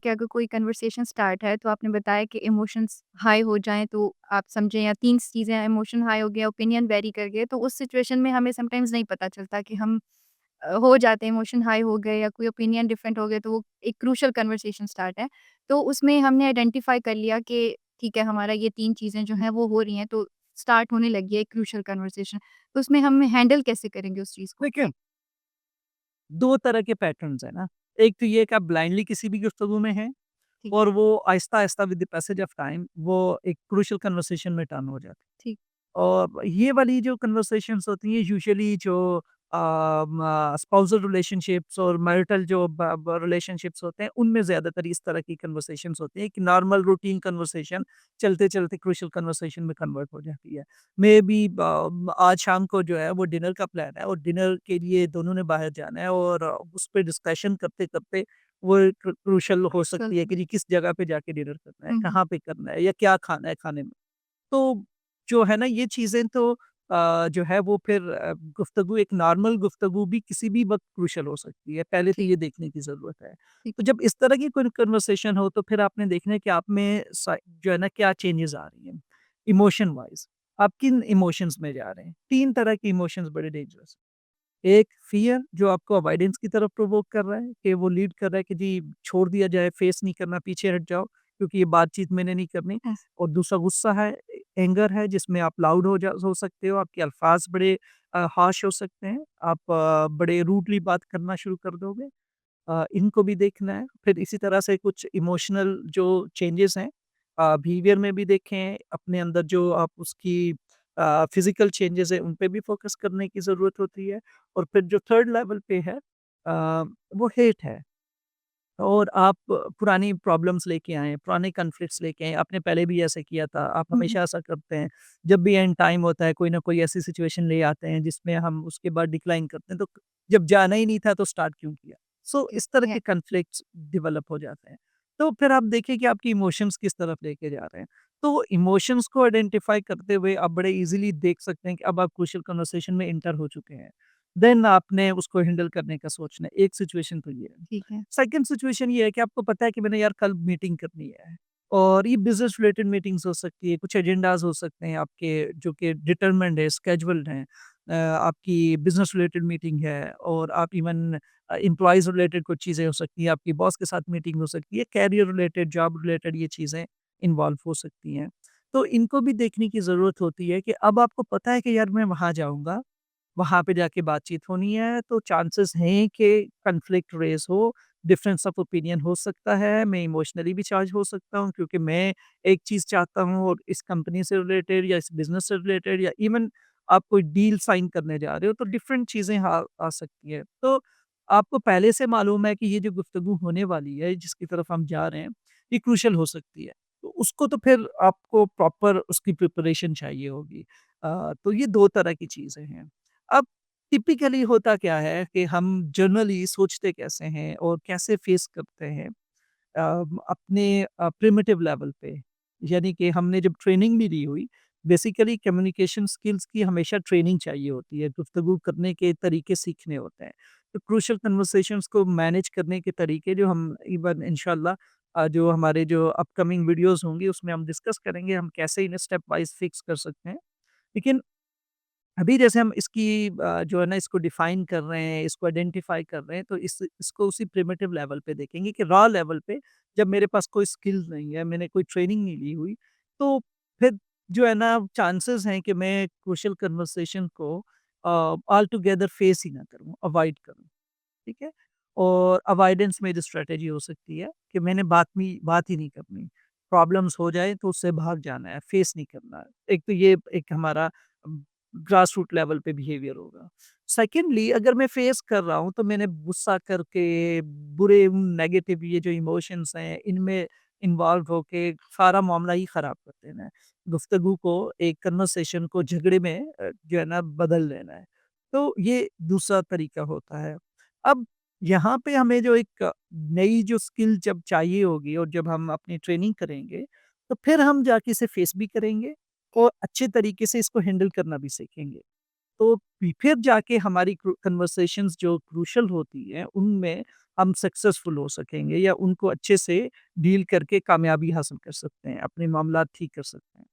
कि अगर कोई कन्वर्सेशन स्टार्ट है तो आपने बताया कि इमोशंस हाई हो जाएँ तो आप समझें या 3 चीज़ें इमोशन हाई हो गया, ओपिनियन वेरी कर गए, तो उस सिचुएशन में हमें समटाइम्स नहीं पता चलता कि हम हो जाते हैं इमोशन हाई हो गए या कोई ओपिनियन डिफरेंट हो गए तो वो एक क्रूशियल कन्वर्सेशन स्टार्ट है। तो उसमें हमने आइडेंटिफाई कर लिया कि ठीक है हमारा ये 3 चीज़ें जो हैं वो हो रही हैं तो स्टार्ट होने लगी है एक क्रूशियल कन्वर्सेशन। तो उसमें हम हैंडल कैसे करेंगे उस चीज़ को? देखिए, 2 तरह के पैटर्न्स हैं ना। एक तो ये कि आप ब्लाइंडली किसी भी गुफ्तगू में हैं ठीक और है, वो आहिस्ता-आहिस्ता with the passage of time वो एक क्रूशियल कन्वर्सेशन में टर्न हो जाती है। ठीक, और ये वाली जो कन्वर्सेशंस होती हैं यूजुअली जो स्पाउसल रिलेशनशिप्स और मैरिटल जो रिलेशनशिप्स होते हैं उनमें ज़्यादातर इस तरह की कन्वर्सेशंस होती हैं कि नॉर्मल रूटीन कन्वर्सेशन चलते-चलते क्रूशियल कन्वर्सेशन में कन्वर्ट हो जाती है। मे बी आज शाम को जो है वो डिनर का प्लान है और डिनर के लिए दोनों ने बाहर जाना है और उस पे डिस्कशन करते-करते वो क्रूशियल हो सकती है चल कि जी किस जगह पे जाके डिनर करना है, हुँ, हुँ, कहाँ पे करना है या क्या खाना है खाने में। तो जो है ना ये चीज़ें तो जो है वो फिर गुफ्तगू एक नॉर्मल गुफ्तगू भी किसी भी वक़्त क्रूशियल हो सकती है, पहले तो ठीक, ये देखने की ज़रूरत है। ठीक, तो जब इस तरह की कोई कन्वर्सेशन हो तो फिर आपने देखना है कि आप में जो है ना क्या चेंजेज़ आ रही हैं, इमोशन वाइज़। आप किन इमोशंस में जा रहे हैं? 3 तरह के इमोशंस बड़े डेंजरस एक फ़ियर जो आपको अवॉइडेंस की तरफ प्रोवोक कर रहा है कि वो लीड कर रहा है कि जी छोड़ दिया जाए, फेस नहीं करना, पीछे हट जाओ क्योंकि ये बातचीत मैंने नहीं करनी। हुँ, और दूसरा गुस्सा है, एंगर है जिसमें आप लाउड हो सकते हो, आपके अल्फाज़ बड़े हार्श हो सकते हैं, आप बड़े रूडली बात करना शुरू कर दोगे। इनको भी देखना है। फिर इसी तरह से कुछ इमोशनल जो चेंजेज़ हैं बिहेवियर में भी देखें, अपने अंदर जो आप उसकी फिज़िकल चेंजेज़ हैं, उन पे भी फ़ोकस करने की ज़रूरत होती है। और फिर जो थर्ड लेवल पे है वो हेट है। और आप पुरानी प्रॉब्लम्स लेके आएँ, पुराने कॉन्फ्लिक्ट्स लेके आएँ, आपने पहले भी ऐसा किया था, आप हुँ, हुँ, हमेशा ऐसा करते हैं। जब भी एंड टाइम होता है, कोई ना कोई ऐसी सिचुएशन ले आते हैं जिसमें हम उसके बाद डिक्लाइन करते हैं, तो जब जाना ही नहीं था तो स्टार्ट क्यों किया? सो ठीक इस तरह है, के कॉन्फ्लिक्ट्स डेवलप हो जाते हैं। तो फिर आप देखिए कि आपकी इमोशंस किस तरफ लेके जा रहे हैं। तो इमोशंस को आइडेंटिफाई करते हुए आप बड़े ईज़िली देख सकते हैं कि अब आप क्रूशियल कन्वर्सेशन में एंटर हो चुके हैं। देन आपने उसको हैंडल करने का सोचना है। एक सिचुएशन तो ये है। ठीक है, सेकंड सिचुएशन ये है कि आपको पता है कि मैंने यार कल मीटिंग करनी है और ये बिज़नेस रिलेटेड मीटिंग्स हो सकती है, कुछ एजेंडाज़ हो सकते हैं आपके जो कि डिटरमाइंड है, शेड्यूल्ड हैं। आपकी बिज़नेस रिलेटेड मीटिंग है और आप इवन एम्प्लॉइज़ रिलेटेड कुछ चीज़ें हो सकती हैं, आपकी बॉस के साथ मीटिंग हो सकती है, करियर रिलेटेड, जॉब रिलेटेड ये चीज़ें इन्वॉल्व हो सकती हैं। तो इनको भी देखने की ज़रूरत होती है कि अब आपको पता है कि यार मैं वहाँ जाऊँगा, वहाँ पे जाके बातचीत होनी है, तो चांसेस हैं कि कॉन्फ्लिक्ट रेज़ हो, डिफरेंस ऑफ ओपिनियन हो सकता है, मैं इमोशनली भी चार्ज हो सकता हूँ क्योंकि मैं एक चीज़ चाहता हूँ और इस कंपनी से रिलेटेड या इस बिज़नेस से रिलेटेड या इवन आप कोई डील साइन करने जा रहे हो, तो डिफरेंट चीज़ें आ सकती हैं। तो आपको पहले से मालूम है कि ये जो गुफ्तगू होने वाली है, जिसकी तरफ हम जा रहे हैं, ये क्रूशियल हो सकती है। तो उसको तो फिर आपको प्रॉपर उसकी प्रिपरेशन चाहिए होगी। तो ये 2 तरह की चीज़ें हैं। अब टिपिकली होता क्या है कि हम जनरली सोचते कैसे हैं और कैसे फेस करते हैं अपने प्रिमिटिव लेवल पे यानी कि हमने जब ट्रेनिंग भी ली हुई बेसिकली कम्युनिकेशन स्किल्स की हमेशा ट्रेनिंग चाहिए होती है गुफ्तगू करने के तरीके सीखने होते हैं तो क्रूशल कन्वर्सेशंस को मैनेज करने के तरीके जो हम इवन इंशाल्लाह जो हमारे जो अपकमिंग वीडियोस होंगी उसमें हम डिस्कस करेंगे हम कैसे इन्हें स्टेप वाइज फिक्स कर सकते हैं लेकिन अभी जैसे हम इसकी जो है ना इसको डिफाइन कर रहे हैं, इसको आइडेंटिफाई कर रहे हैं, तो इसको उसी प्रिमिटिव लेवल पे देखेंगे कि रॉ लेवल पे जब मेरे पास कोई स्किल्स नहीं है, मैंने कोई ट्रेनिंग नहीं ली हुई, तो फिर जो है ना चांसेस हैं कि मैं क्रूशियल कन्वर्सेशन को ऑल टुगेदर फेस ही ना करूँ, अवॉइड करूँ, ठीक है? और अवॉइडेंस मेरी स्ट्रैटेजी हो सकती है कि मैंने बात ही नहीं करनी। प्रॉब्लम्स हो जाए तो उससे भाग जाना है, फेस नहीं करना है। एक तो ये एक हमारा ग्रास रूट लेवल पे बिहेवियर होगा। सेकेंडली अगर मैं फेस कर रहा हूँ तो मैंने गुस्सा करके बुरे नेगेटिव ये जो इमोशंस हैं इनमें इन्वॉल्व होके सारा मामला ही खराब कर देना है। गुफ्तगू को एक कन्वर्सेशन को झगड़े में जो है ना बदल देना है। तो ये दूसरा तरीका होता है। अब यहाँ पे हमें जो एक नई जो स्किल जब चाहिए होगी और जब हम अपनी ट्रेनिंग करेंगे, तो फिर हम जाके इसे फेस भी करेंगे और अच्छे तरीके से इसको हैंडल करना भी सीखेंगे। तो फिर जाके हमारी कन्वर्सेशंस जो क्रूशियल होती हैं, उनमें हम सक्सेसफुल हो सकेंगे या उनको अच्छे से डील करके कामयाबी हासिल कर सकते हैं, अपने मामलात ठीक कर सकते हैं।